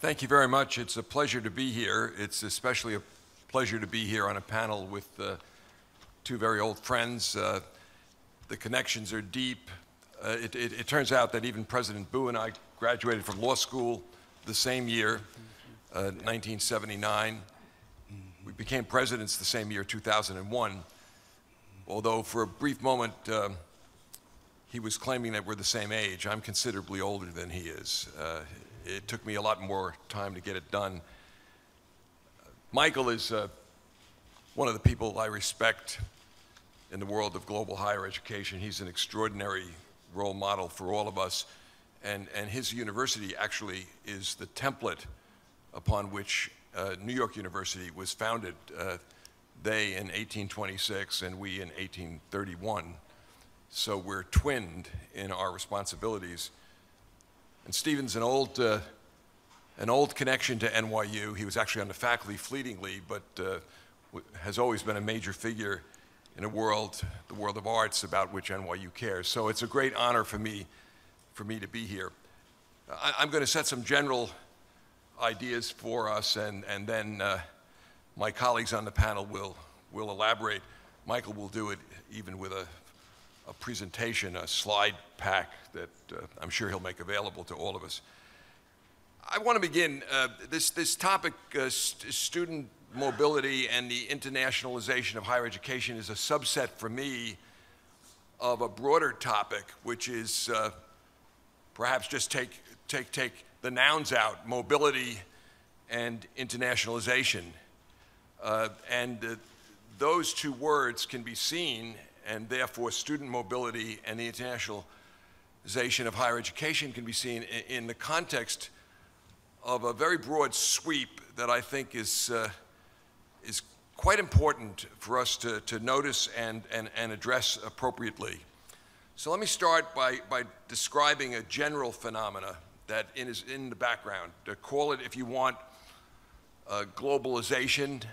Thank you very much. It's a pleasure to be here. It's especially a pleasure to be here on a panel with two very old friends. The connections are deep. It turns out that even President Boo and I graduated from law school the same year, 1979. We became presidents the same year, 2001, although for a brief moment he was claiming that we're the same age. I'm considerably older than he is. It took me a lot more time to get it done. Michael is one of the people I respect in the world of global higher education. He's an extraordinary role model for all of us, and his university actually is the template upon which New York University was founded. They in 1826 and we in 1831. So we're twinned in our responsibilities. And Stephen's an old connection to NYU. He was actually on the faculty fleetingly, but has always been a major figure in the world of arts about which NYU cares. So it's a great honor for me to be here. I'm going to set some general ideas for us, and then my colleagues on the panel will elaborate. Michael will do it even with a presentation, a slide pack that I'm sure he'll make available to all of us. I want to begin this topic, student mobility and the internationalization of higher education, is a subset for me of a broader topic, which is perhaps just take the nouns out, mobility and internationalization. Those two words can be seen, and therefore student mobility and the internationalization of higher education can be seen in the context of a very broad sweep that I think is quite important for us to notice and address appropriately. So let me start by describing a general phenomena that is in the background. To call it, if you want, globalization.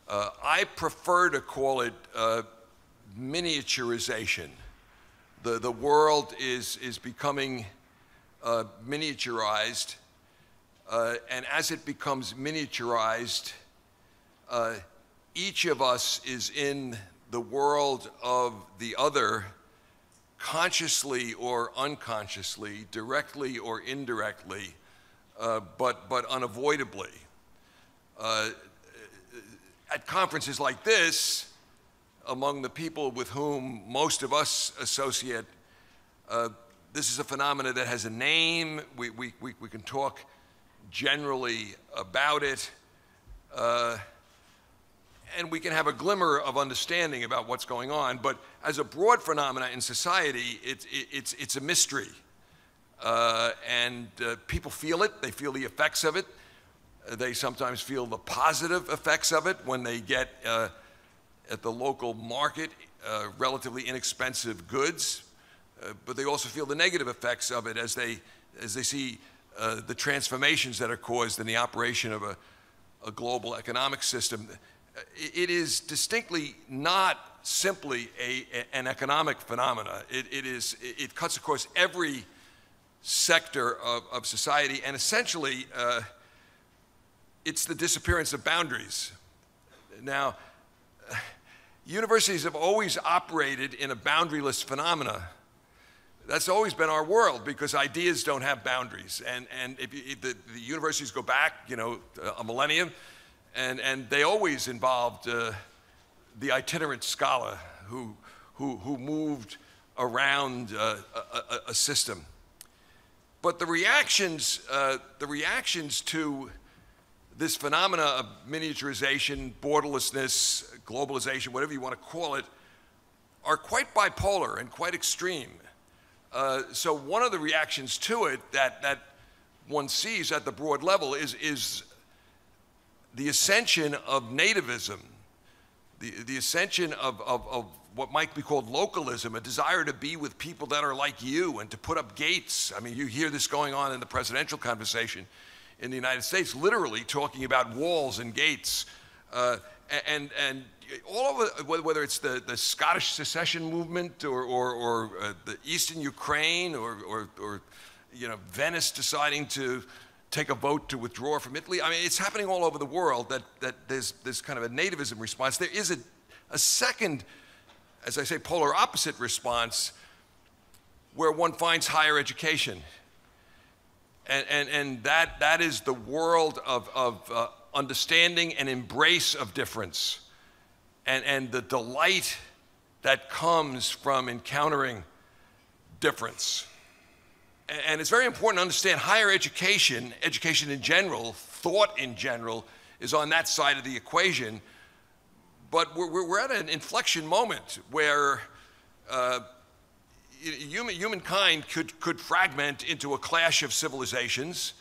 I prefer to call it miniaturization. The world is becoming miniaturized, and as it becomes miniaturized, each of us is in the world of the other, consciously or unconsciously, directly or indirectly, but unavoidably. At conferences like this, among the people with whom most of us associate, this is a phenomenon that has a name. We can talk generally about it, and we can have a glimmer of understanding about what's going on. But as a broad phenomena in society, it's a mystery, and people feel it. They feel the effects of it. They sometimes feel the positive effects of it when they get at the local market relatively inexpensive goods, but they also feel the negative effects of it as they see the transformations that are caused in the operation of a global economic system. It is distinctly not simply an economic phenomena. It cuts across every sector of society, and essentially it's the disappearance of boundaries. Now, universities have always operated in a boundaryless phenomena. That's always been our world, because ideas don't have boundaries. And if the universities go back, a millennium, and they always involved the itinerant scholar who moved around a system. But the reactions to this phenomena of miniaturization, borderlessness, globalization, whatever you want to call it, are quite bipolar and quite extreme. So one of the reactions to it that one sees at the broad level is the ascension of nativism, the ascension of what might be called localism, a desire to be with people that are like you and to put up gates. I mean, you hear this going on in the presidential conversation in the United States, literally talking about walls and gates, and all over, whether it's the Scottish secession movement or the Eastern Ukraine or Venice deciding to take a vote to withdraw from Italy. I mean, it's happening all over the world that there's kind of a nativism response. There is a second, as I say, polar opposite response where one finds higher education. And that is the world of understanding and embrace of difference and the delight that comes from encountering difference. And it's very important to understand higher education, education in general, thought in general, is on that side of the equation. But we're at an inflection moment where humankind could fragment into a clash of civilizations,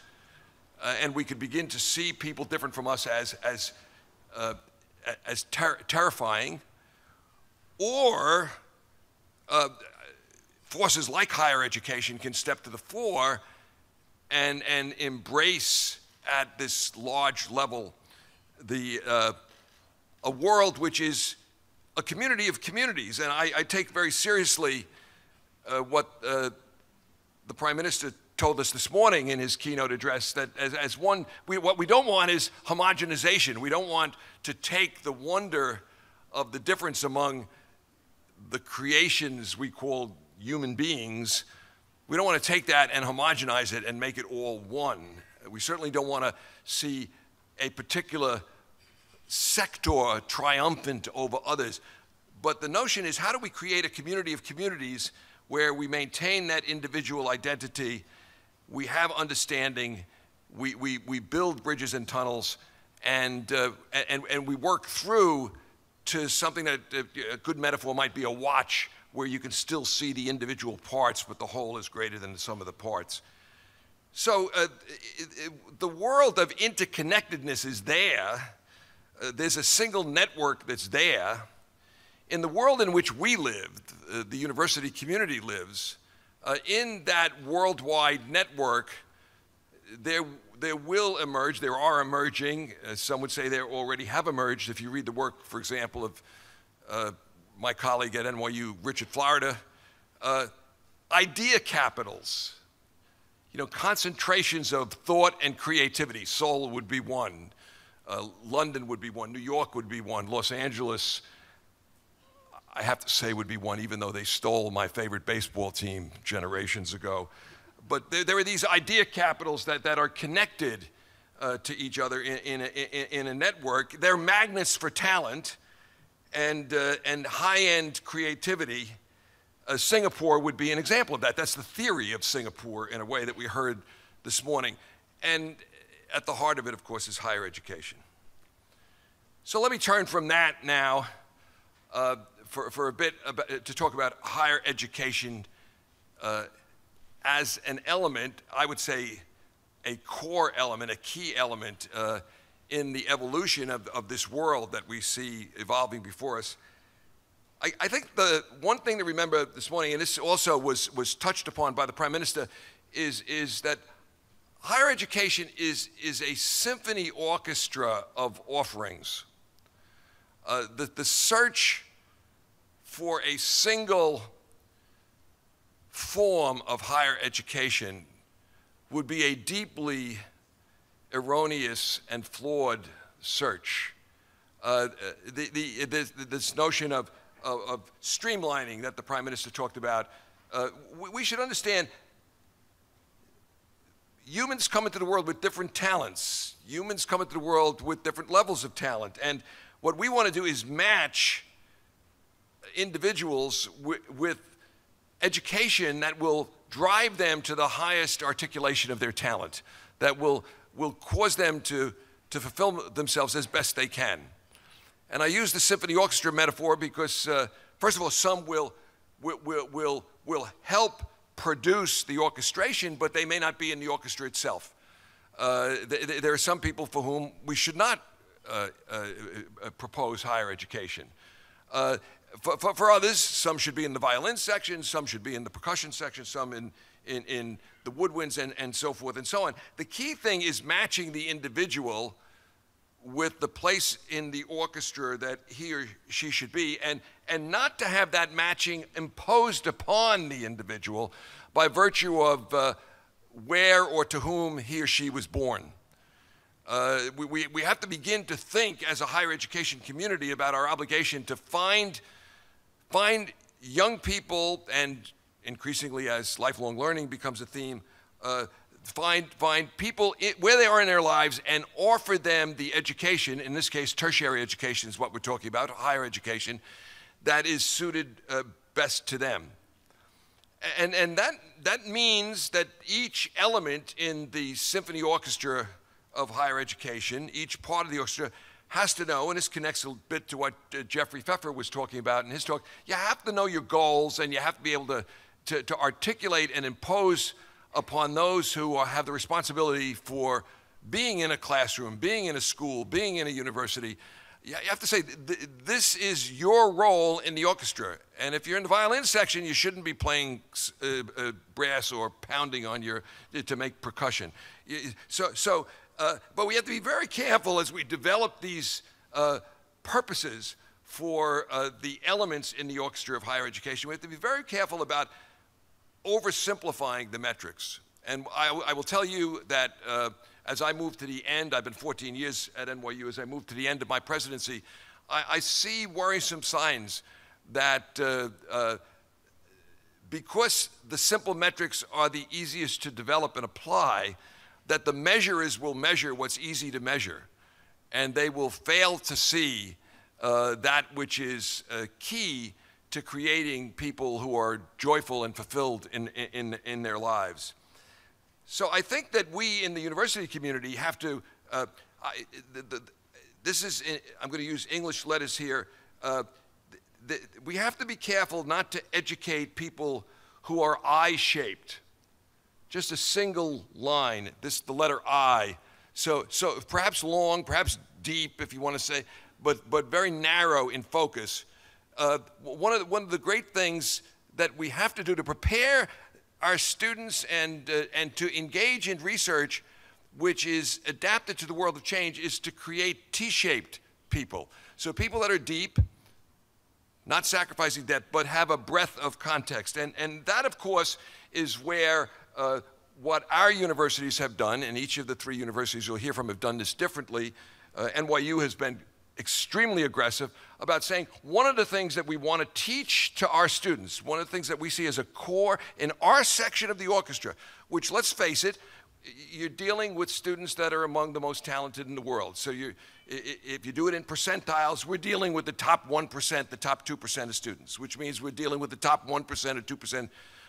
and we could begin to see people different from us as terrifying, or forces like higher education can step to the fore and embrace at this large level a world which is a community of communities. And I take very seriously what the Prime Minister told us this morning in his keynote address, that what we don't want is homogenization. We don't want to take the wonder of the difference among the creations we call human beings. We don't want to take that and homogenize it and make it all one. We certainly don't want to see a particular sector triumphant over others. But the notion is, how do we create a community of communities where we maintain that individual identity, we have understanding, we build bridges and tunnels, and we work through to something that a good metaphor might be a watch, where you can still see the individual parts, but the whole is greater than the sum of the parts. So the world of interconnectedness is there. There's a single network that's there. In the world in which we live, the university community lives, in that worldwide network, there will emerge, there are emerging, some would say there already have emerged, if you read the work, for example, of my colleague at NYU, Richard Florida, idea capitals, concentrations of thought and creativity. Seoul would be one, London would be one, New York would be one, Los Angeles, I have to say, would be one, even though they stole my favorite baseball team generations ago. But there are these idea capitals that are connected to each other in a network. They're magnets for talent and high-end creativity. Singapore would be an example of that. That's the theory of Singapore, in a way, that we heard this morning. And at the heart of it, of course, is higher education. So let me turn from that now for a bit to talk about higher education as an element, I would say a core element, a key element in the evolution of this world that we see evolving before us. I think the one thing to remember this morning, and this also was touched upon by the Prime Minister, is that higher education is a symphony orchestra of offerings. The search for a single form of higher education would be a deeply erroneous and flawed search. This notion of streamlining that the Prime Minister talked about, we should understand humans come into the world with different talents. Humans come into the world with different levels of talent. And what we want to do is match individuals with education that will drive them to the highest articulation of their talent, that will cause them to fulfill themselves as best they can. And I use the symphony orchestra metaphor because, first of all, some will help produce the orchestration, but they may not be in the orchestra itself. There are some people for whom we should not propose higher education. For others, some should be in the violin section, some should be in the percussion section, some in the woodwinds and so forth and so on. The key thing is matching the individual with the place in the orchestra that he or she should be, and not to have that matching imposed upon the individual by virtue of where or to whom he or she was born. We have to begin to think as a higher education community about our obligation to find young people, and increasingly as lifelong learning becomes a theme, find people where they are in their lives and offer them the education, in this case tertiary education is what we're talking about, higher education, that is suited best to them. And that means that each element in the symphony orchestra of higher education, each part of the orchestra has to know, and this connects a bit to what Jeffrey Pfeffer was talking about in his talk, you have to know your goals and you have to be able to articulate and impose upon those who have the responsibility for being in a classroom, being in a school, being in a university. You have to say, this is your role in the orchestra. And if you're in the violin section, you shouldn't be playing brass or pounding on to make percussion. But we have to be very careful as we develop these purposes for the elements in the orchestra of higher education. We have to be very careful about oversimplifying the metrics. And I will tell you that as I move to the end, I've been 14 years at NYU, as I move to the end of my presidency, I see worrisome signs that because the simple metrics are the easiest to develop and apply, that the measurers will measure what's easy to measure, and they will fail to see that which is key to creating people who are joyful and fulfilled in their lives. So I think that we in the university community have to, I'm going to use English letters here, we have to be careful not to educate people who are I-shaped. Just a single line, the letter I. So perhaps long, perhaps deep if you want to say, but very narrow in focus. One of the great things that we have to do to prepare our students and to engage in research which is adapted to the world of change is to create T-shaped people. So people that are deep, not sacrificing depth, but have a breadth of context. And that, of course, is where what our universities have done, and each of the three universities you'll hear from have done this differently. NYU has been extremely aggressive about saying one of the things that we want to teach to our students, one of the things that we see as a core in our section of the orchestra, which, let's face it, you're dealing with students that are among the most talented in the world. So if you do it in percentiles, we're dealing with the top 1%, the top 2% of students, which means we're dealing with the top 1% or 2%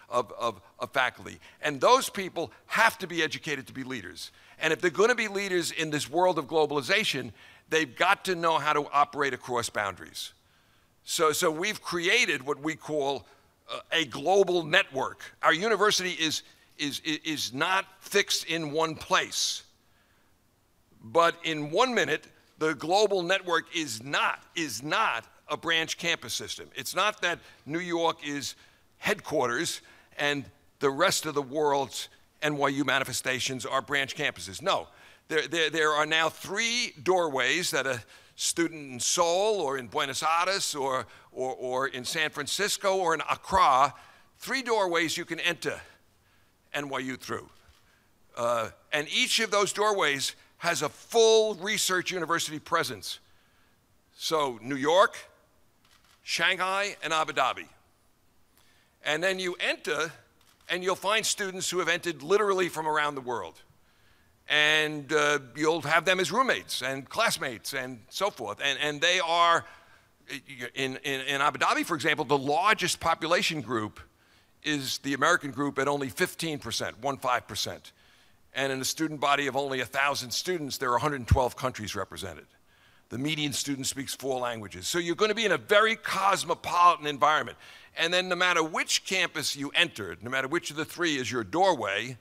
of faculty. And those people have to be educated to be leaders. And if they're going to be leaders in this world of globalization, they've got to know how to operate across boundaries. So we've created what we call a global network. Our university is not fixed in one place. But in 1 minute, the global network is not a branch campus system. It's not that New York is headquarters and the rest of the world's NYU manifestations are branch campuses. No. There are now 3 doorways that a student in Seoul or in Buenos Aires or in San Francisco or in Accra, 3 doorways you can enter NYU through. And each of those doorways has a full research university presence. So New York, Shanghai, and Abu Dhabi. And then you enter and you'll find students who have entered literally from around the world. And you'll have them as roommates and classmates and so forth. And they are, in Abu Dhabi, for example, the largest population group is the American group at only 15%, 15%. And in a student body of only 1,000 students, there are 112 countries represented. The median student speaks 4 languages. So you're going to be in a very cosmopolitan environment. And then no matter which campus you enter, no matter which of the 3 is your doorway,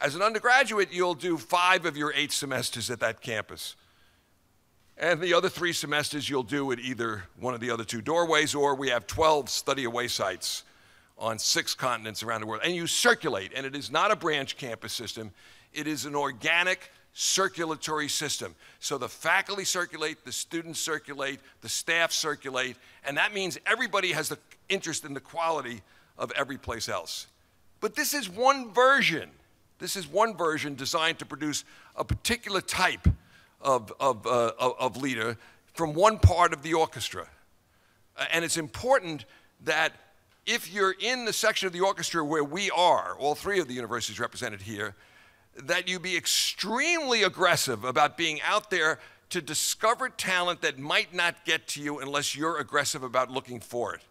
as an undergraduate, you'll do 5 of your 8 semesters at that campus. And the other 3 semesters you'll do at either one of the other 2 doorways, or we have 12 study away sites on 6 continents around the world. And you circulate, and it is not a branch campus system. It is an organic circulatory system. So the faculty circulate, the students circulate, the staff circulate, and that means everybody has the interest in the quality of every place else. But this is one version This is one version designed to produce a particular type of leader from one part of the orchestra. And it's important that if you're in the section of the orchestra where we are, all three of the universities represented here, that you be extremely aggressive about being out there to discover talent that might not get to you unless you're aggressive about looking for it.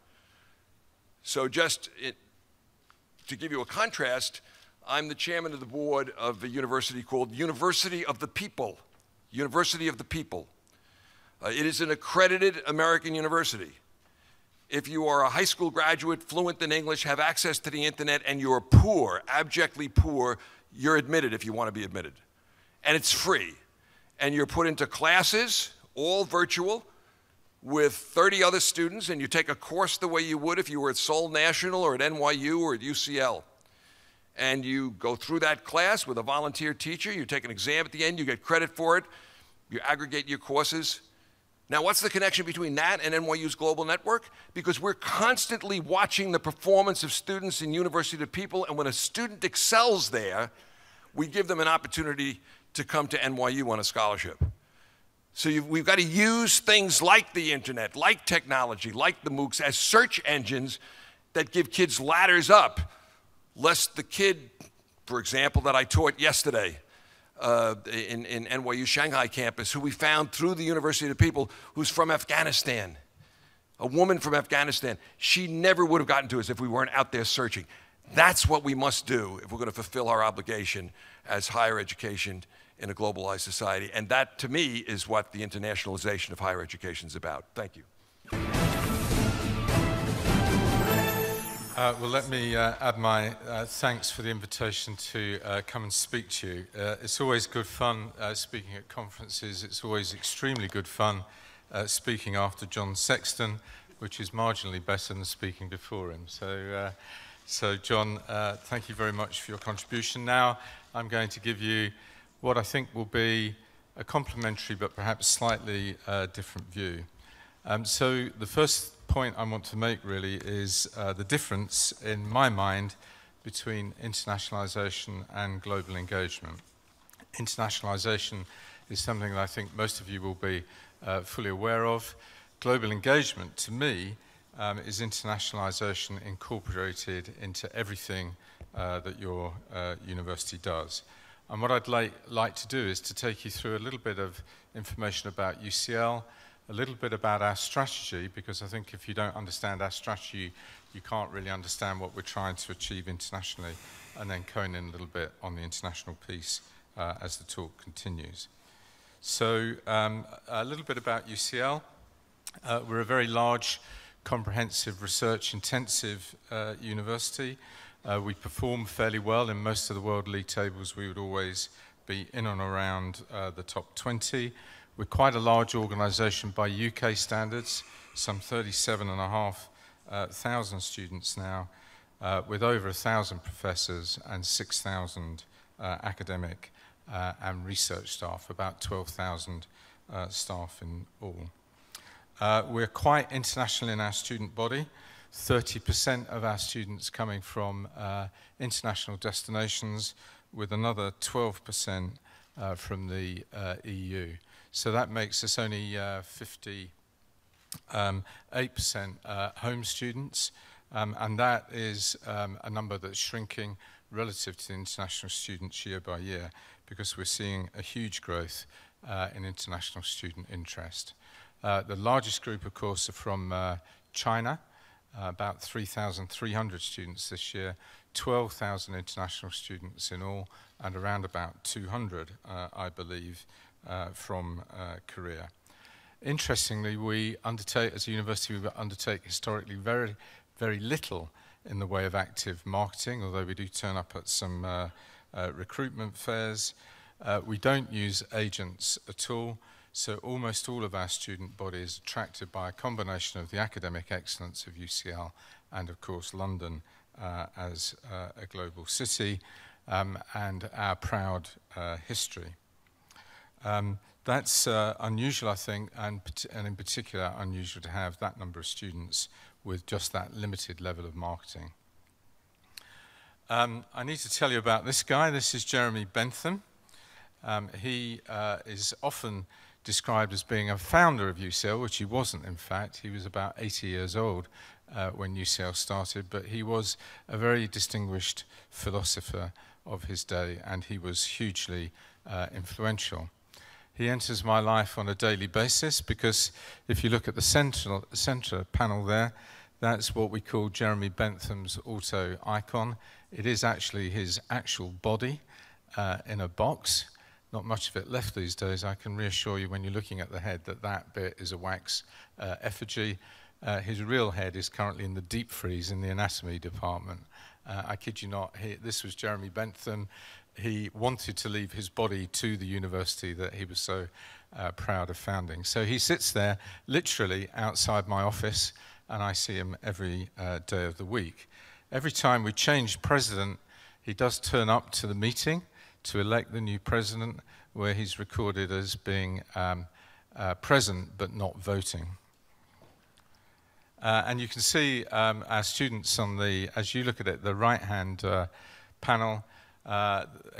So just to give you a contrast, I'm the chairman of the board of a university called University of the People. University of the People. It is an accredited American university. If you are a high school graduate, fluent in English, have access to the internet, and you're poor, abjectly poor, you're admitted if you want to be admitted. And it's free. And you're put into classes, all virtual, with 30 other students, and you take a course the way you would if you were at Seoul National or at NYU or at UCL. And you go through that class with a volunteer teacher, you take an exam at the end, you get credit for it, you aggregate your courses. Now, what's the connection between that and NYU's global network? Because we're constantly watching the performance of students in University of the People, and when a student excels there, we give them an opportunity to come to NYU on a scholarship. So we've got to use things like the internet, like technology, like the MOOCs as search engines that give kids ladders up, lest the kid, for example, that I taught yesterday in NYU Shanghai campus, who we found through the University of the People, who's from Afghanistan, a woman from Afghanistan. She never would have gotten to us if we weren't out there searching. That's what we must do if we're going to fulfill our obligation as higher education in a globalized society. And that, to me, is what the internationalization of higher education is about. Thank you. Well, let me add my thanks for the invitation to come and speak to you. It's always good fun speaking at conferences. It's always extremely good fun speaking after John Sexton, which is marginally better than speaking before him. So John, thank you very much for your contribution. Now I'm going to give you what I think will be a complementary but perhaps slightly different view. So the first point I want to make really is the difference in my mind between internationalization and global engagement. Internationalization is something that I think most of you will be fully aware of. Global engagement, to me, is internationalization incorporated into everything that your university does. And what I'd like to do is to take you through a little bit of information about UCL, a little bit about our strategy, because I think if you don't understand our strategy, you can't really understand what we're trying to achieve internationally, and then cone in a little bit on the international piece as the talk continues. So a little bit about UCL. We're a very large, comprehensive, research-intensive university. We perform fairly well in most of the world league tables. We would always be in and around the top 20. We're quite a large organization by UK standards, some 37,500 students now, with over 1,000 professors and 6,000 academic and research staff, about 12,000 staff in all. We're quite international in our student body, 30% of our students coming from international destinations, with another 12% from the EU. So that makes us only 58% home students, and that is a number that's shrinking relative to the international students year by year, because we're seeing a huge growth in international student interest. The largest group, of course, are from China, about 3,300 students this year, 12,000 international students in all, and around about 200, I believe, from Korea. Interestingly, we undertake, as a university, we undertake historically very, very little in the way of active marketing, although we do turn up at some recruitment fairs. We don't use agents at all, so almost all of our student body is attracted by a combination of the academic excellence of UCL and, of course, London as a global city and our proud history. That's unusual, I think, and in particular unusual to have that number of students with just that limited level of marketing. I need to tell you about this guy. This is Jeremy Bentham. He is often described as being a founder of UCL, which he wasn't, in fact. He was about 80 years old when UCL started, but he was a very distinguished philosopher of his day, and he was hugely influential. He enters my life on a daily basis because if you look at the center panel there, that's what we call Jeremy Bentham's auto icon. It is actually his actual body in a box. Not much of it left these days. I can reassure you when you're looking at the head that that bit is a wax effigy. His real head is currently in the deep freeze in the anatomy department. I kid you not, this was Jeremy Bentham. He wanted to leave his body to the university that he was so proud of founding. So he sits there literally outside my office, and I see him every day of the week. Every time we change president, he does turn up to the meeting to elect the new president, where he's recorded as being present but not voting. And you can see our students on the, as you look at it, the right-hand panel.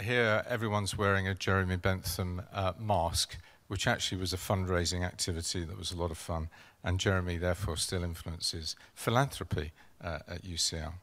Here, everyone's wearing a Jeremy Bentham mask, which actually was a fundraising activity that was a lot of fun. And Jeremy, therefore, still influences philanthropy at UCL.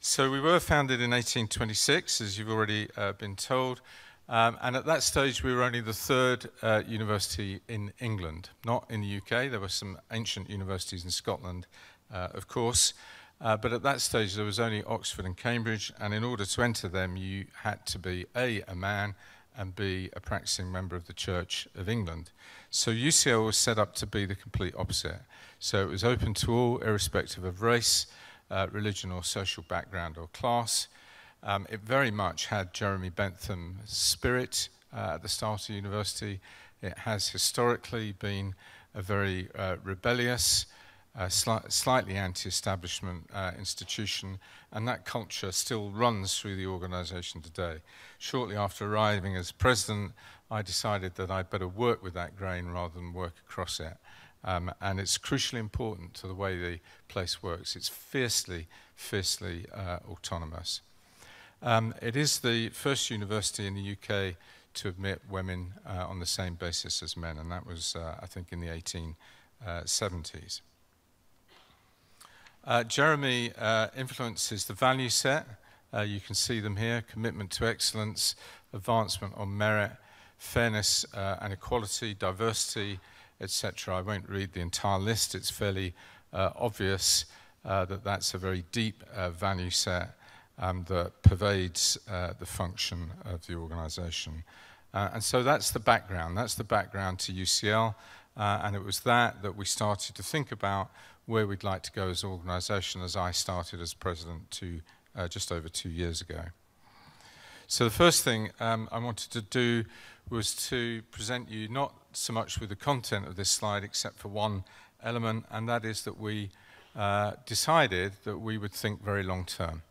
So we were founded in 1826, as you've already been told. And at that stage, we were only the third university in England, not in the UK. There were some ancient universities in Scotland, of course. But at that stage, there was only Oxford and Cambridge. And in order to enter them, you had to be A, a man, and B, a practicing member of the Church of England. So UCL was set up to be the complete opposite. So it was open to all, irrespective of race, religion or social background or class. It very much had Jeremy Bentham's spirit at the start of the university. It has historically been a very rebellious, slightly anti-establishment institution, and that culture still runs through the organization today. Shortly after arriving as president, I decided that I'd better work with that grain rather than work across it. And it's crucially important to the way the place works. It's fiercely autonomous. It is the first university in the UK to admit women on the same basis as men, and that was, I think, in the 1870s. Jeremy influences the value set. You can see them here: commitment to excellence, advancement on merit, fairness and equality, diversity, etc. I won't read the entire list. It's fairly obvious that that's a very deep value set that pervades the function of the organization. And so that's the background. That's the background to UCL. And it was that we started to think about where we'd like to go as an organization as I started as president just over 2 years ago. So the first thing I wanted to do was to present you not so much with the content of this slide, except for one element, and that is that we decided that we would think very long term.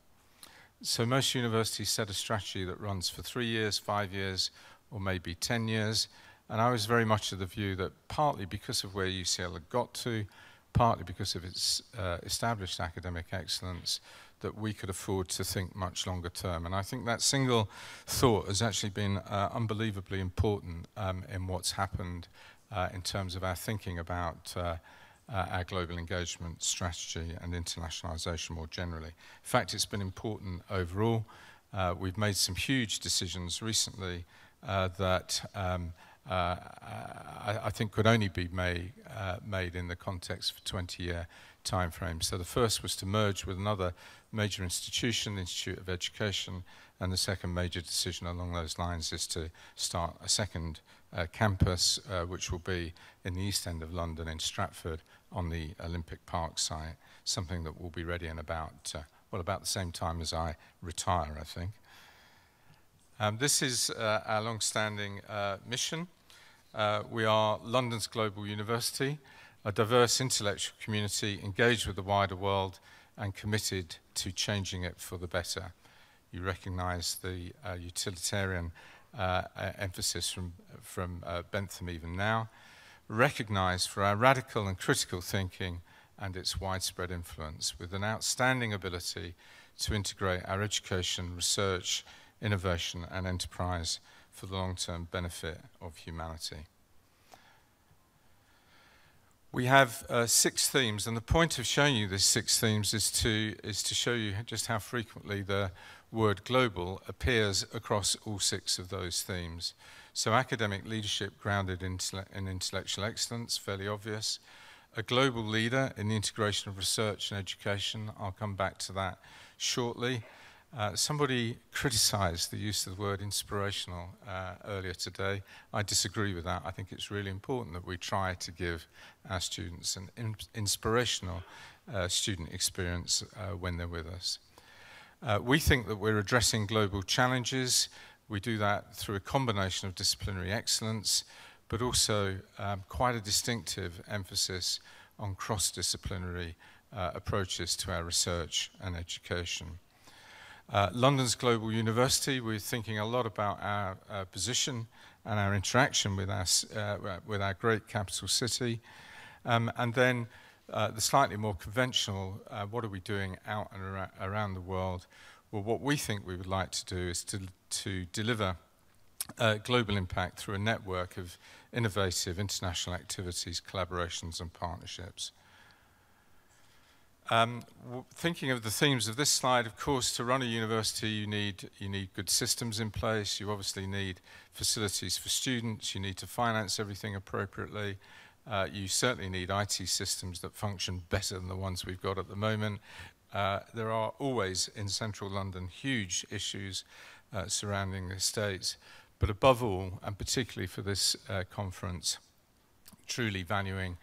So most universities set a strategy that runs for 3 years, 5 years, or maybe 10 years, and I was very much of the view that partly because of where UCL had got to, partly because of its established academic excellence, that we could afford to think much longer term. And I think that single thought has actually been unbelievably important in what's happened in terms of our thinking about our global engagement strategy and internationalization more generally. In fact, it's been important overall. We've made some huge decisions recently that I think could only be made in the context of a 20-year time frame. So the first was to merge with another major institution, the Institute of Education, and the second major decision along those lines is to start a second campus, which will be in the East End of London in Stratford on the Olympic Park site, something that will be ready in about, well, about the same time as I retire, I think. This is our long-standing mission. We are London's global university, a diverse intellectual community engaged with the wider world and committed to changing it for the better. You recognize the utilitarian emphasis from Bentham even now. Recognized for our radical and critical thinking and its widespread influence, with an outstanding ability to integrate our education, research, innovation and enterprise for the long-term benefit of humanity. We have 6 themes, and the point of showing you these 6 themes is to show you just how frequently the word global appears across all 6 of those themes. So academic leadership grounded in intellectual excellence, fairly obvious. A global leader in the integration of research and education, I'll come back to that shortly. Somebody criticized the use of the word inspirational earlier today. I disagree with that. I think it's really important that we try to give our students an inspirational student experience when they're with us. We think that we're addressing global challenges. We do that through a combination of disciplinary excellence, but also quite a distinctive emphasis on cross-disciplinary approaches to our research and education. London's Global University, we're thinking a lot about our position and our interaction with our great capital city. And then the slightly more conventional, what are we doing out and around the world? Well, what we think we would like to do is to deliver global impact through a network of innovative international activities, collaborations and partnerships. Thinking of the themes of this slide, of course, to run a university you need good systems in place. You obviously need facilities for students. You need to finance everything appropriately. You certainly need IT systems that function better than the ones we've got at the moment. There are always in central London huge issues surrounding the estates, but above all, and particularly for this conference, truly valuing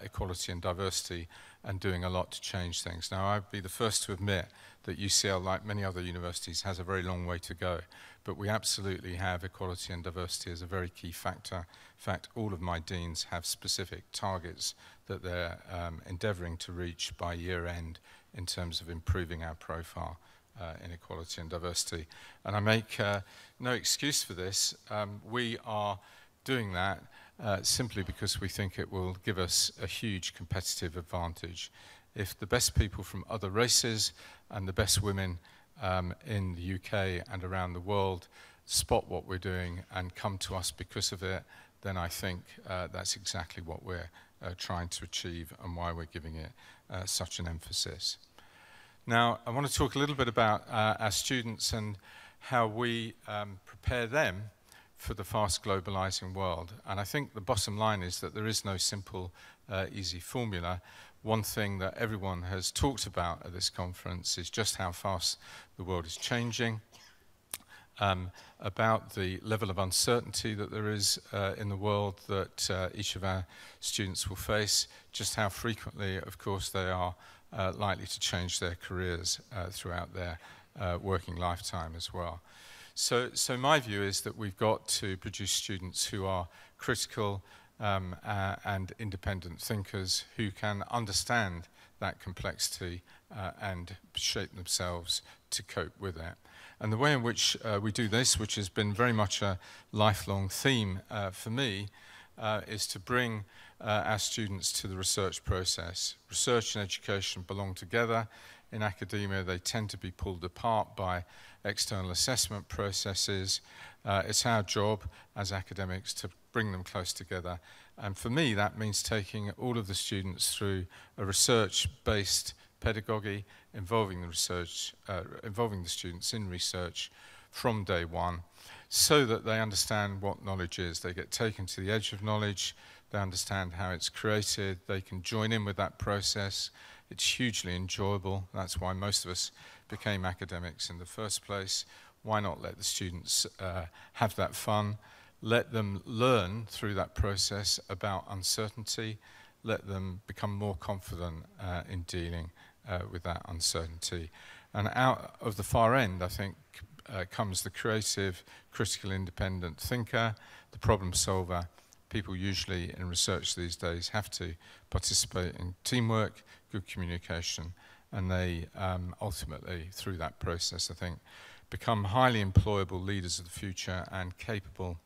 equality and diversity and doing a lot to change things. Now, I'd be the first to admit that UCL, like many other universities, has a very long way to go, but we absolutely have equality and diversity as a very key factor. In fact, all of my deans have specific targets that they're endeavouring to reach by year end in terms of improving our profile in equality and diversity. And I make no excuse for this. We are doing that simply because we think it will give us a huge competitive advantage. If the best people from other races and the best women in the UK and around the world spot what we're doing and come to us because of it, then I think that's exactly what we're trying to achieve and why we're giving it such an emphasis. Now, I want to talk a little bit about our students and how we prepare them for the fast globalizing world. And I think the bottom line is that there is no simple, easy formula. One thing that everyone has talked about at this conference is just how fast the world is changing, about the level of uncertainty that there is in the world that each of our students will face, just how frequently, of course, they are likely to change their careers throughout their working lifetime as well. So my view is that we've got to produce students who are critical and independent thinkers who can understand that complexity and shape themselves to cope with it. And the way in which we do this, which has been very much a lifelong theme for me, is to bring our students to the research process. Research and education belong together. In academia, they tend to be pulled apart by external assessment processes. It's our job as academics to bring them close together. And for me, that means taking all of the students through a research-based pedagogy involving the students in research from day one, so that they understand what knowledge is. They get taken to the edge of knowledge, they understand how it's created, they can join in with that process. It's hugely enjoyable. That's why most of us became academics in the first place. Why not let the students have that fun? Let them learn through that process about uncertainty. Let them become more confident in dealing with that uncertainty. And out of the far end, I think, comes the creative, critical, independent thinker, the problem solver. People usually in research these days have to participate in teamwork, good communication, and they ultimately, through that process, I think, become highly employable leaders of the future and capable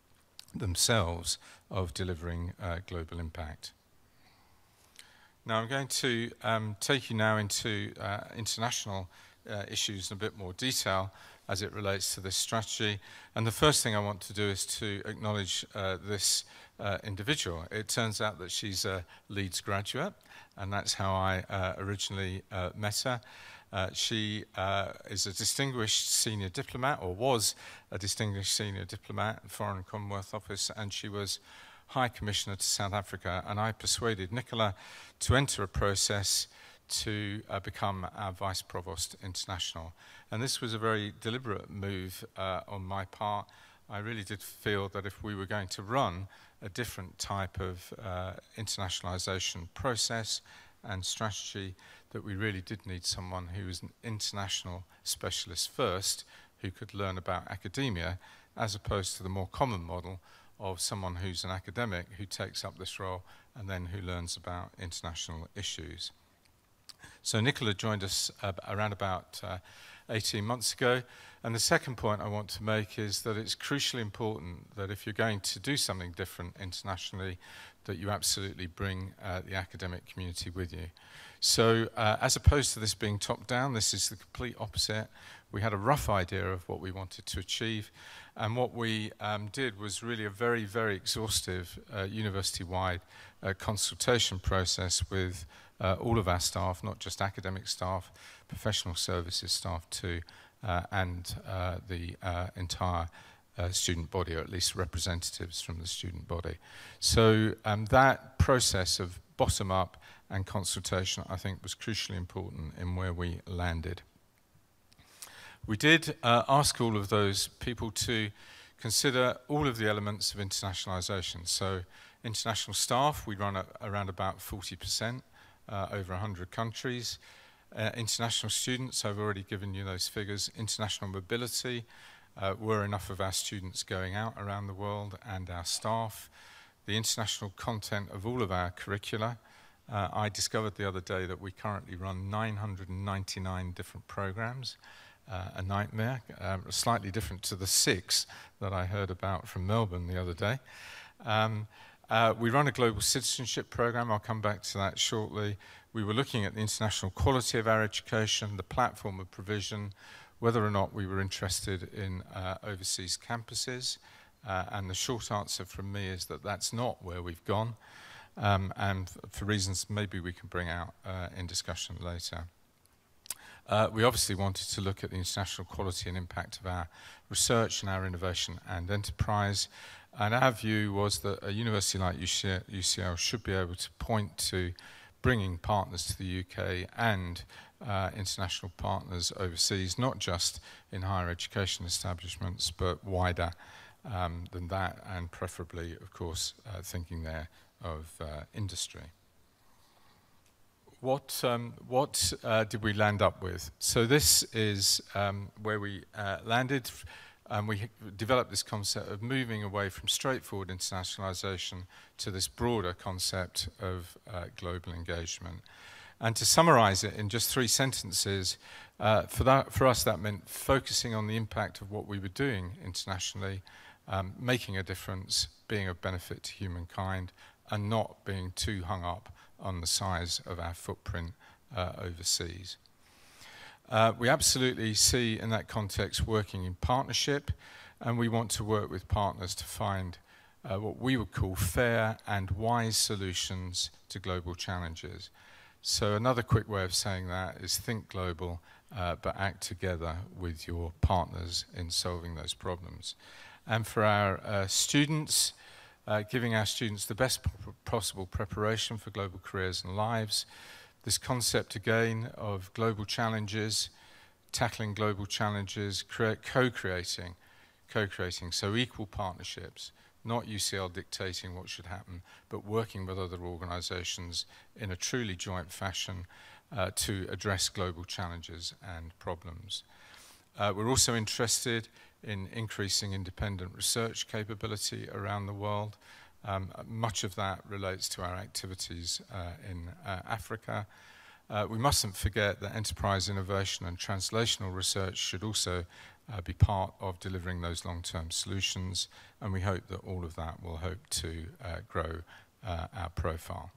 themselves of delivering global impact. Now I'm going to take you now into international issues in a bit more detail as it relates to this strategy. And the first thing I want to do is to acknowledge this individual. It turns out that she's a Leeds graduate, and that's how I originally met her. She is a distinguished senior diplomat, or was a distinguished senior diplomat in Foreign and Commonwealth Office, and she was High Commissioner to South Africa, and I persuaded Nicola to enter a process to become our Vice Provost International. And this was a very deliberate move on my part. I really did feel that if we were going to run a different type of internationalization process and strategy, that we really did need someone who was an international specialist first, who could learn about academia, as opposed to the more common model of someone who's an academic who takes up this role and then who learns about international issues. So Nicola joined us around about 18 months ago. And the second point I want to make is that it's crucially important that if you're going to do something different internationally, that you absolutely bring the academic community with you. So as opposed to this being top-down, this is the complete opposite. We had a rough idea of what we wanted to achieve, and what we did was really a very, very exhaustive university-wide consultation process with all of our staff, not just academic staff, professional services staff too, and the entire student body, or at least representatives from the student body. So that process of bottom-up and consultation, I think, was crucially important in where we landed. We did ask all of those people to consider all of the elements of internationalization. So international staff, we run at around about 40%, over 100 countries. International students, I've already given you those figures. International mobility, were enough of our students going out around the world and our staff. The international content of all of our curricula. I discovered the other day that we currently run 999 different programs. A nightmare, slightly different to the 6 that I heard about from Melbourne the other day. We run a global citizenship program. I'll come back to that shortly. We were looking at the international quality of our education, the platform of provision, whether or not we were interested in overseas campuses. And the short answer from me is that that's not where we've gone. And for reasons maybe we can bring out in discussion later. We obviously wanted to look at the international quality and impact of our research and our innovation and enterprise. And our view was that a university like UCL should be able to point to bringing partners to the UK and international partners overseas, not just in higher education establishments, but wider than that, and preferably, of course, thinking there of industry. What did we land up with? So this is where we landed, and we developed this concept of moving away from straightforward internationalization to this broader concept of global engagement. And to summarize it in just 3 sentences, for us that meant focusing on the impact of what we were doing internationally, making a difference, being of benefit to humankind, and not being too hung up on the size of our footprint overseas. We absolutely see in that context working in partnership, and we want to work with partners to find what we would call fair and wise solutions to global challenges. So another quick way of saying that is think global, but act together with your partners in solving those problems. And for our students, giving our students the best possible preparation for global careers and lives. This concept, again, of global challenges, tackling global challenges, co-creating, so equal partnerships, not UCL dictating what should happen, but working with other organizations in a truly joint fashion to address global challenges and problems. We're also interested in increasing independent research capability around the world. Much of that relates to our activities in Africa. We mustn't forget that enterprise innovation and translational research should also be part of delivering those long-term solutions, and we hope that all of that will help to grow our profile.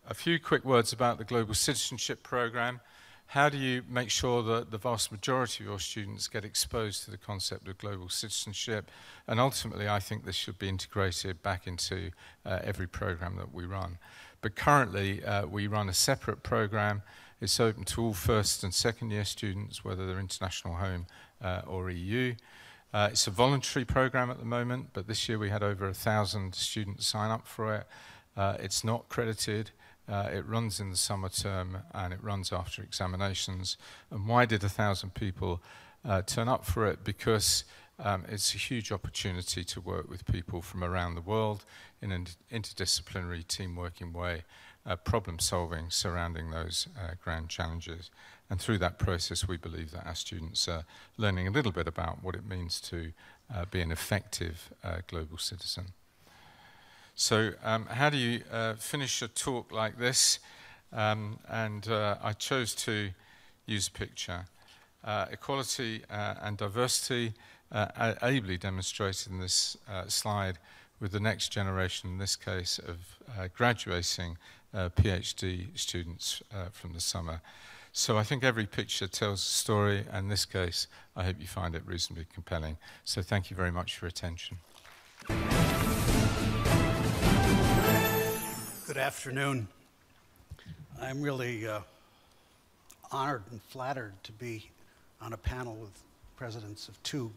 A few quick words about the Global Citizenship Program. how do you make sure that the vast majority of your students get exposed to the concept of global citizenship? And ultimately, I think this should be integrated back into every program that we run. But currently, we run a separate program. It's open to all first and second year students, whether they're international home or EU. It's a voluntary program at the moment, but this year we had over 1,000 students sign up for it. It's not credited. It runs in the summer term and it runs after examinations. And why did 1,000 people turn up for it? Because it's a huge opportunity to work with people from around the world in an interdisciplinary team-working way, problem solving surrounding those grand challenges. And through that process, we believe that our students are learning a little bit about what it means to be an effective global citizen. So how do you finish a talk like this? I chose to use a picture. Equality and diversity ably demonstrated in this slide with the next generation, in this case, of graduating PhD students from the summer. So I think every picture tells a story, and in this case, I hope you find it reasonably compelling. So thank you very much for your attention. Good afternoon. I'm really honored and flattered to be on a panel with presidents of two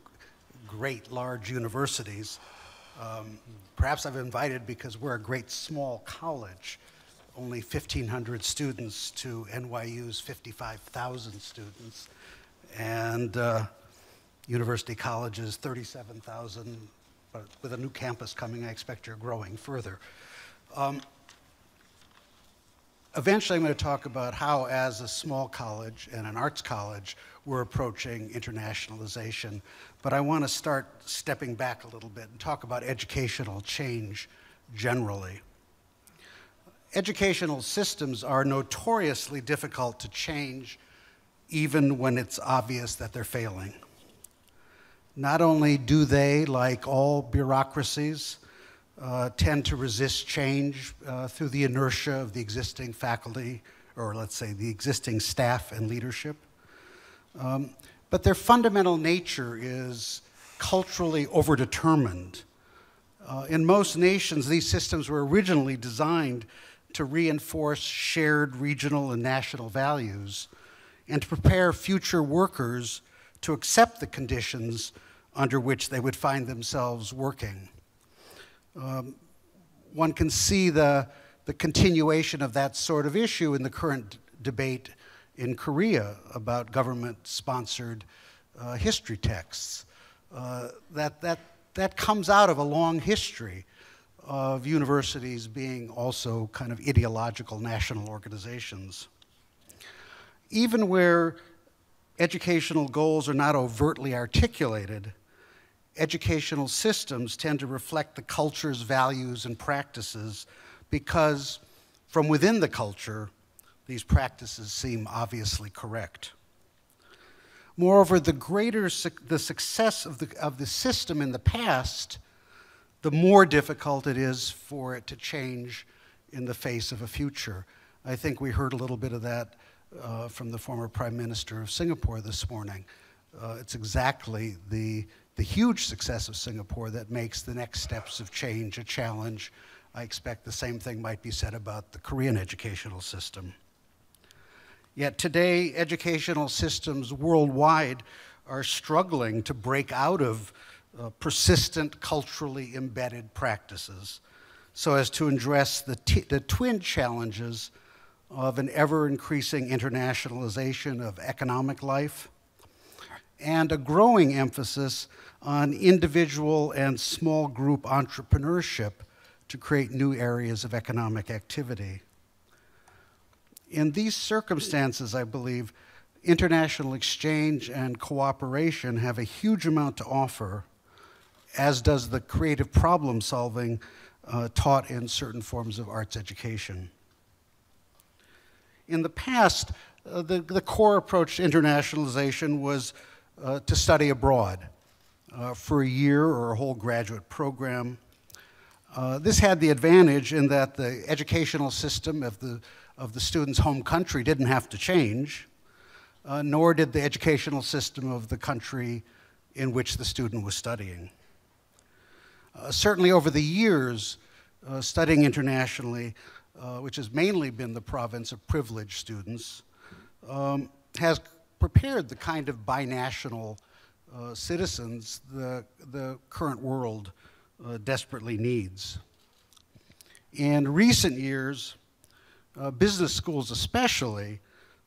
great large universities. Perhaps I've invited because we're a great small college, only 1,500 students to NYU's 55,000 students, and University College's 37,000, but with a new campus coming, I expect you're growing further. Eventually, I'm going to talk about how, as a small college and an arts college, we're approaching internationalization. But I want to start stepping back a little bit and talk about educational change generally. Educational systems are notoriously difficult to change, even when it's obvious that they're failing. Not only do they, like all bureaucracies, tend to resist change through the inertia of the existing faculty, or let's say the existing staff and leadership. But their fundamental nature is culturally overdetermined. In most nations, these systems were originally designed to reinforce shared regional and national values and to prepare future workers to accept the conditions under which they would find themselves working. One can see the continuation of that sort of issue in the current debate in Korea about government-sponsored history texts. That comes out of a long history of universities being also kind of ideological national organizations. Even where educational goals are not overtly articulated, educational systems tend to reflect the culture's values and practices because from within the culture, these practices seem obviously correct. Moreover, the greater the success of the system in the past, the more difficult it is for it to change in the face of a future. I think we heard a little bit of that from the former Prime Minister of Singapore this morning. It's exactly the huge success of Singapore that makes the next steps of change a challenge. I expect the same thing might be said about the Korean educational system. Yet today, educational systems worldwide are struggling to break out of persistent, culturally embedded practices so as to address the twin challenges of an ever-increasing internationalization of economic life and a growing emphasis on individual and small group entrepreneurship to create new areas of economic activity. In these circumstances, I believe, international exchange and cooperation have a huge amount to offer, as does the creative problem solving taught in certain forms of arts education. In the past, the core approach to internationalization was to study abroad for a year or a whole graduate program. This had the advantage in that the educational system of the student's home country didn't have to change, nor did the educational system of the country in which the student was studying. Certainly over the years, studying internationally, which has mainly been the province of privileged students, has prepared the kind of binational citizens the current world desperately needs. In recent years, business schools especially,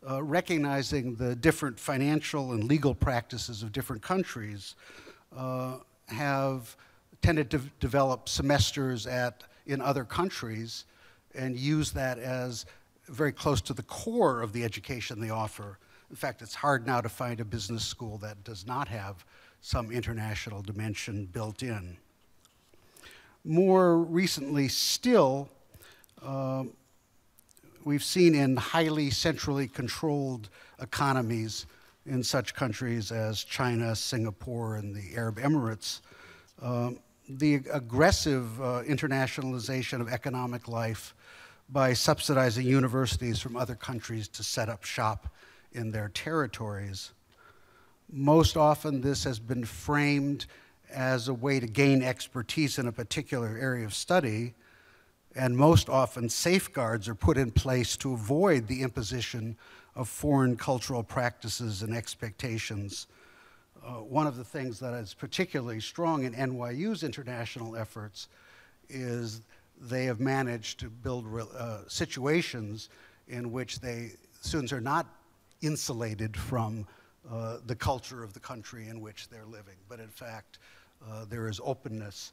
recognizing the different financial and legal practices of different countries, have tended to develop semesters in other countries and use that as very close to the core of the education they offer. In fact, it's hard now to find a business school that does not have some international dimension built in. More recently still, we've seen in highly centrally controlled economies in such countries as China, Singapore, and the Arab Emirates, the aggressive internationalization of economic life by subsidizing universities from other countries to set up shop in their territories. Most often this has been framed as a way to gain expertise in a particular area of study, and most often safeguards are put in place to avoid the imposition of foreign cultural practices and expectations. One of the things that is particularly strong in NYU's international efforts is they have managed to build situations in which students are not insulated from the culture of the country in which they're living, but in fact there is openness,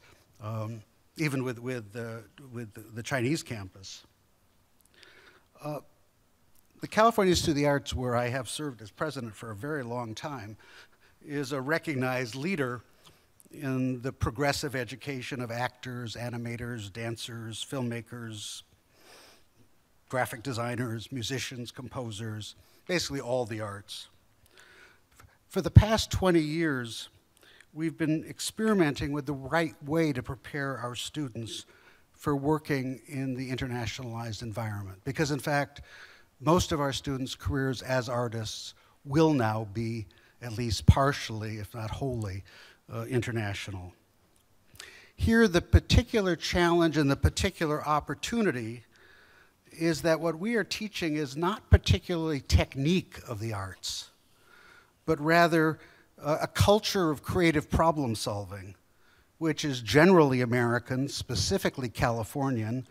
even with the Chinese campus. The California Institute of the Arts, where I have served as president for a very long time, is a recognized leader in the progressive education of actors, animators, dancers, filmmakers, graphic designers, musicians, composers, basically all the arts. For the past 20 years, we've been experimenting with the right way to prepare our students for working in the internationalized environment. Because in fact, most of our students' careers as artists will now be at least partially, if not wholly, international. Here, the particular challenge and the particular opportunity is that what we are teaching is not particularly technique of the arts, but rather a culture of creative problem solving, which is generally American, specifically Californian,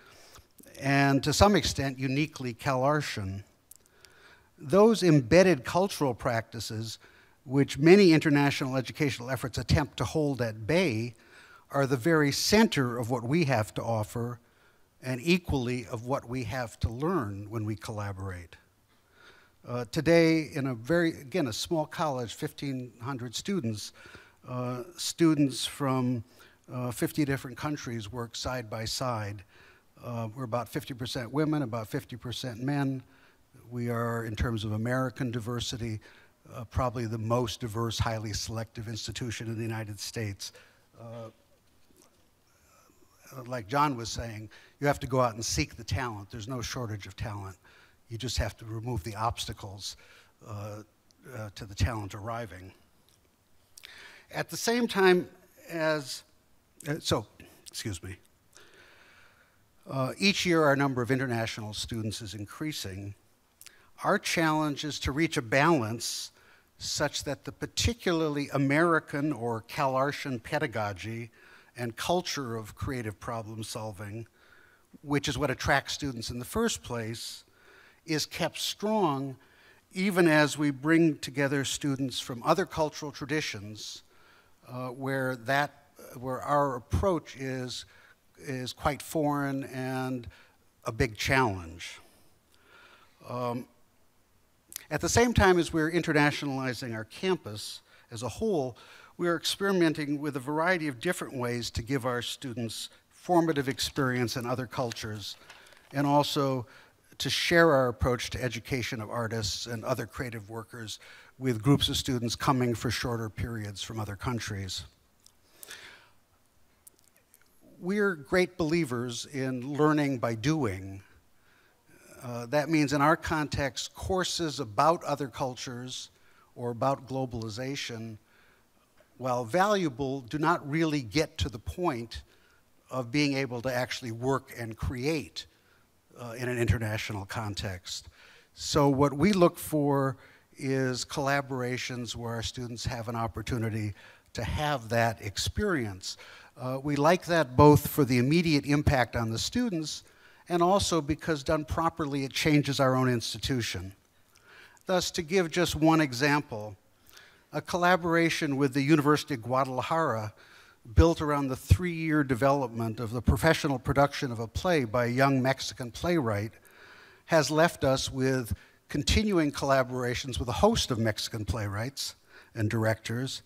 and to some extent uniquely CalArtian. Those embedded cultural practices, which many international educational efforts attempt to hold at bay, are the very center of what we have to offer and equally of what we have to learn when we collaborate. Today, in a small college, 1,500 students, students from 50 different countries work side by side. We're about 50% women, about 50% men. We are, in terms of American diversity, probably the most diverse, highly selective institution in the United States. Like John was saying, you have to go out and seek the talent. There's no shortage of talent. You just have to remove the obstacles to the talent arriving. At the same time as, each year our number of international students is increasing. Our challenge is to reach a balance such that the particularly American or CalArtian pedagogy and culture of creative problem solving, which is what attracts students in the first place, is kept strong even as we bring together students from other cultural traditions where our approach is quite foreign and a big challenge. At the same time as we're internationalizing our campus as a whole, we are experimenting with a variety of different ways to give our students formative experience in other cultures, and also to share our approach to education of artists and other creative workers with groups of students coming for shorter periods from other countries. We're great believers in learning by doing. That means in our context, courses about other cultures or about globalization, while valuable, do not really get to the point of being able to actually work and create in an international context. So what we look for is collaborations where our students have an opportunity to have that experience. We like that both for the immediate impact on the students and also because done properly it changes our own institution. Thus, to give just one example, a collaboration with the University of Guadalajara built around the 3-year development of the professional production of a play by a young Mexican playwright has left us with continuing collaborations with a host of Mexican playwrights and directors,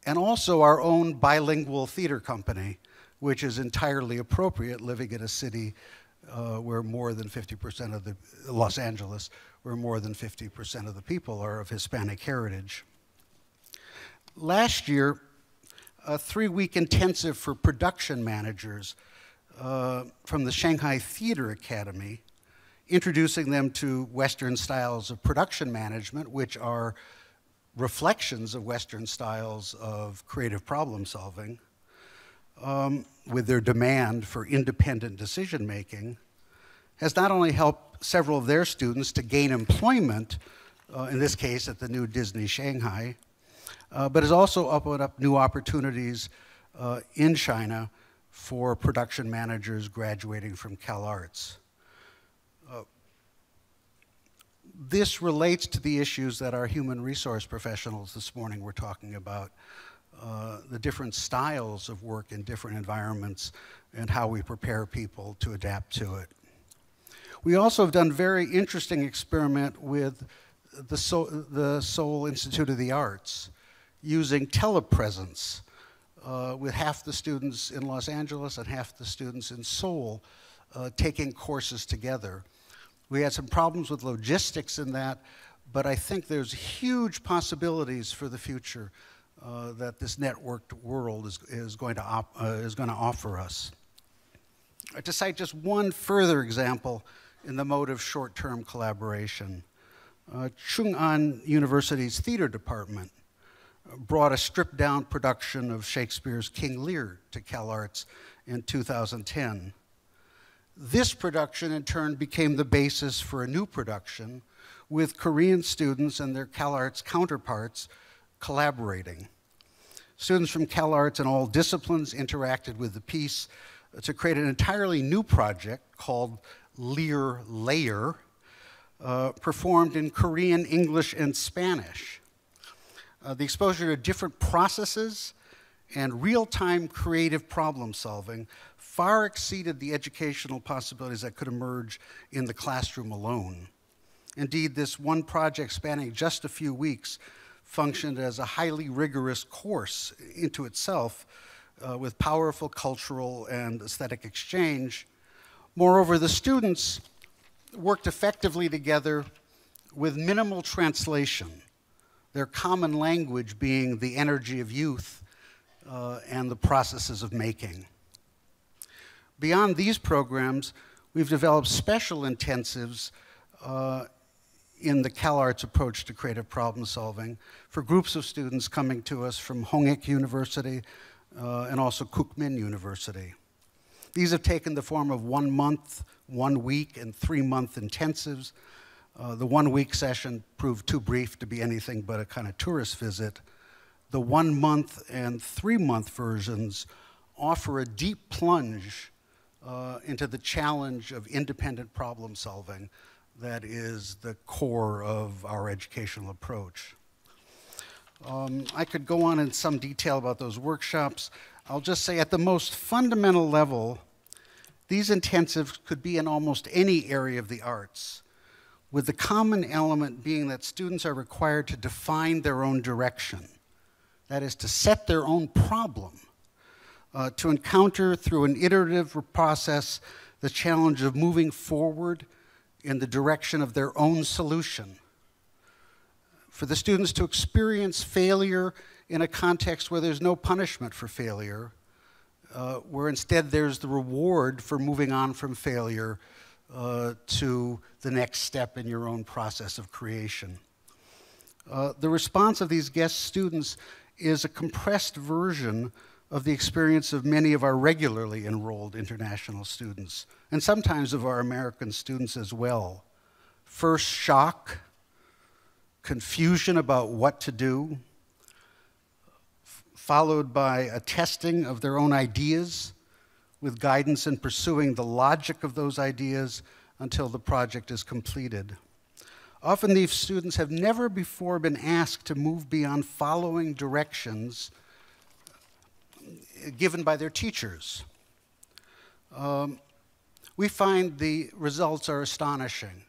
and also our own bilingual theater company, which is entirely appropriate living in a city where more than 50% of the, Los Angeles, where more than 50% of the people are of Hispanic heritage. Last year, a 3-week intensive for production managers from the Shanghai Theater Academy, introducing them to Western styles of production management, which are reflections of Western styles of creative problem solving, with their demand for independent decision making, has not only helped several of their students to gain employment, in this case at the new Disney Shanghai, but has also opened up new opportunities in China for production managers graduating from CalArts. This relates to the issues that our human resource professionals this morning were talking about, the different styles of work in different environments and how we prepare people to adapt to it. We also have done very interesting experiment with the Seoul Institute of the Arts, using telepresence with half the students in Los Angeles and half the students in Seoul taking courses together. We had some problems with logistics in that, but I think there's huge possibilities for the future that this networked world is going to offer us. To cite just one further example in the mode of short-term collaboration, Chung-An University's theater department brought a stripped-down production of Shakespeare's King Lear to CalArts in 2010. This production, in turn, became the basis for a new production with Korean students and their CalArts counterparts collaborating. Students from CalArts in all disciplines interacted with the piece to create an entirely new project called Lear Layer, performed in Korean, English, and Spanish. The exposure to different processes and real-time creative problem solving far exceeded the educational possibilities that could emerge in the classroom alone. Indeed, this one project spanning just a few weeks functioned as a highly rigorous course into itself with powerful cultural and aesthetic exchange. Moreover, the students worked effectively together with minimal translation, their common language being the energy of youth and the processes of making. Beyond these programs, we've developed special intensives in the CalArts approach to creative problem solving for groups of students coming to us from Hongik University and also Kookmin University. These have taken the form of 1 month, 1 week, and 3-month intensives. The 1-week session proved too brief to be anything but a kind of tourist visit. The 1 month and 3-month versions offer a deep plunge into the challenge of independent problem solving that is the core of our educational approach. I could go on in some detail about those workshops. I'll just say at the most fundamental level, these intensives could be in almost any area of the arts, with the common element being that students are required to define their own direction. That is, to set their own problem, to encounter through an iterative process the challenge of moving forward in the direction of their own solution. For the students to experience failure in a context where there's no punishment for failure, where instead there's the reward for moving on from failure to the next step in your own process of creation. The response of these guest students is a compressed version of the experience of many of our regularly enrolled international students, and sometimes of our American students as well. First shock, confusion about what to do, followed by a testing of their own ideas with guidance in pursuing the logic of those ideas until the project is completed. Often these students have never before been asked to move beyond following directions given by their teachers. We find the results are astonishing.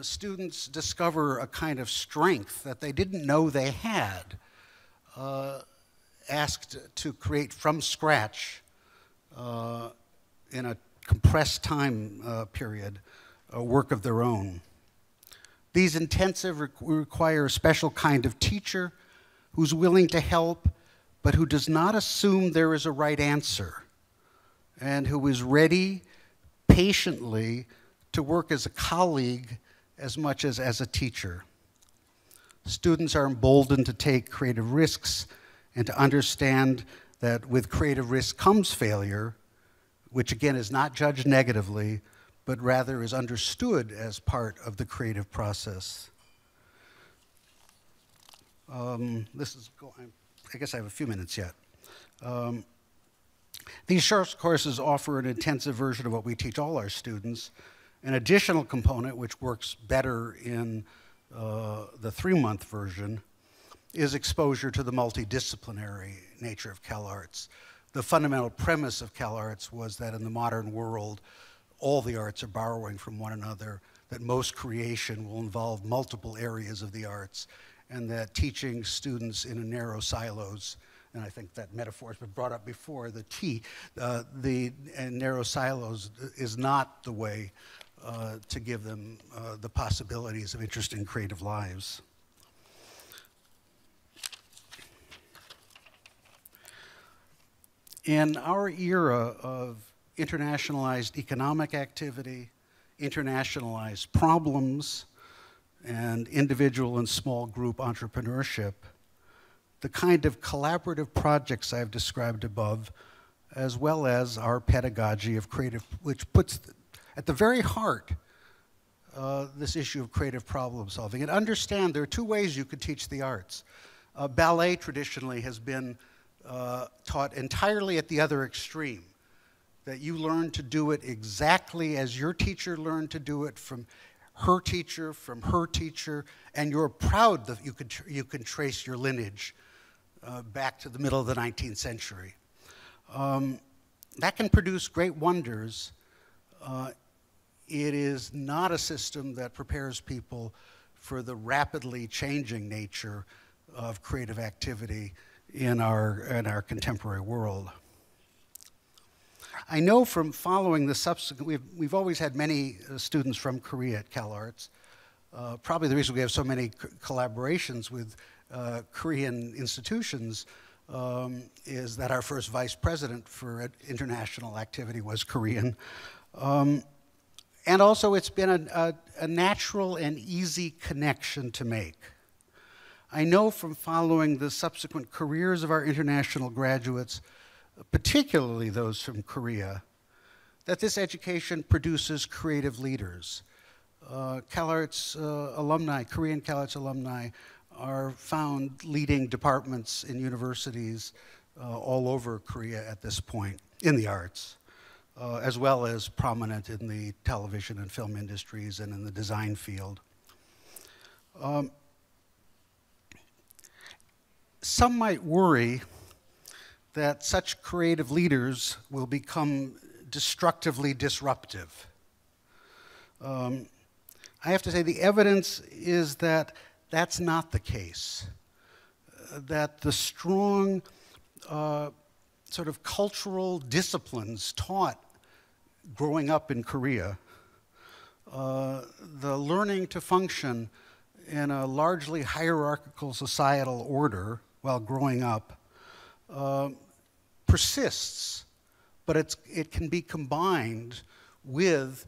Students discover a kind of strength that they didn't know they had, asked to create from scratch in a compressed time period a work of their own. These intensive require a special kind of teacher who's willing to help, but who does not assume there is a right answer, and who is ready patiently to work as a colleague as much as a teacher. Students are emboldened to take creative risks and to understand that with creative risk comes failure, which again is not judged negatively, but rather is understood as part of the creative process. I guess I have a few minutes yet. These short courses offer an intensive version of what we teach all our students. An additional component, which works better in the 3-month version, is exposure to the multidisciplinary nature of CalArts. The fundamental premise of CalArts was that in the modern world, all the arts are borrowing from one another, that most creation will involve multiple areas of the arts, and that teaching students in a narrow silos, and I think that metaphor has been brought up before, the narrow silos is not the way to give them the possibilities of interesting creative lives. In our era of internationalized economic activity, internationalized problems, and individual and small group entrepreneurship, the kind of collaborative projects I've described above, as well as our pedagogy of creative, which puts at the very heart this issue of creative problem solving. And understand there are two ways you could teach the arts. Ballet traditionally has been taught entirely at the other extreme, that you learn to do it exactly as your teacher learned to do it from her teacher, and you're proud that you can trace your lineage back to the middle of the 19th century. That can produce great wonders. It is not a system that prepares people for the rapidly changing nature of creative activity in our contemporary world. I know from following the subsequent, we've always had many students from Korea at CalArts. Probably the reason we have so many collaborations with Korean institutions is that our first vice president for international activity was Korean. And also it's been a natural and easy connection to make. I know from following the subsequent careers of our international graduates, particularly those from Korea, that this education produces creative leaders. CalArts alumni, Korean CalArts alumni, are found leading departments in universities all over Korea at this point, in the arts, as well as prominent in the television and film industries and in the design field. Some might worry that such creative leaders will become destructively disruptive. I have to say the evidence is that that's not the case. That the strong sort of cultural disciplines taught growing up in Korea, the learning to function in a largely hierarchical societal order while growing up, persists, but it can be combined with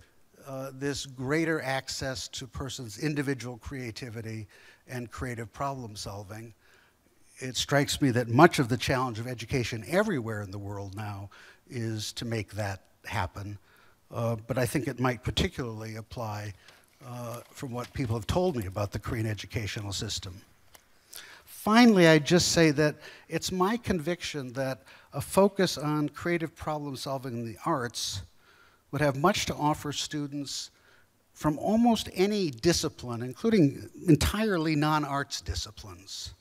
this greater access to persons' individual creativity and creative problem solving. It strikes me that much of the challenge of education everywhere in the world now is to make that happen. But I think it might particularly apply from what people have told me about the Korean educational system. Finally, I'd just say that it's my conviction that a focus on creative problem solving in the arts would have much to offer students from almost any discipline, including entirely non-arts disciplines.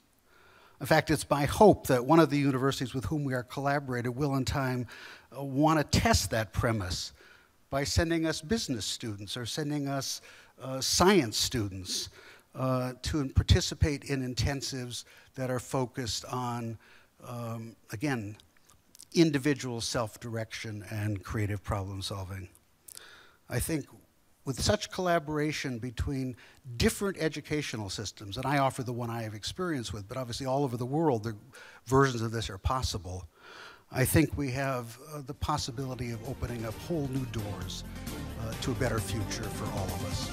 In fact, it's my hope that one of the universities with whom we are collaborating will in time want to test that premise by sending us business students or sending us science students to participate in intensives that are focused on, again, individual self-direction and creative problem solving. I think with such collaboration between different educational systems, and I offer the one I have experience with, but obviously all over the world, the versions of this are possible. I think we have the possibility of opening up whole new doors to a better future for all of us.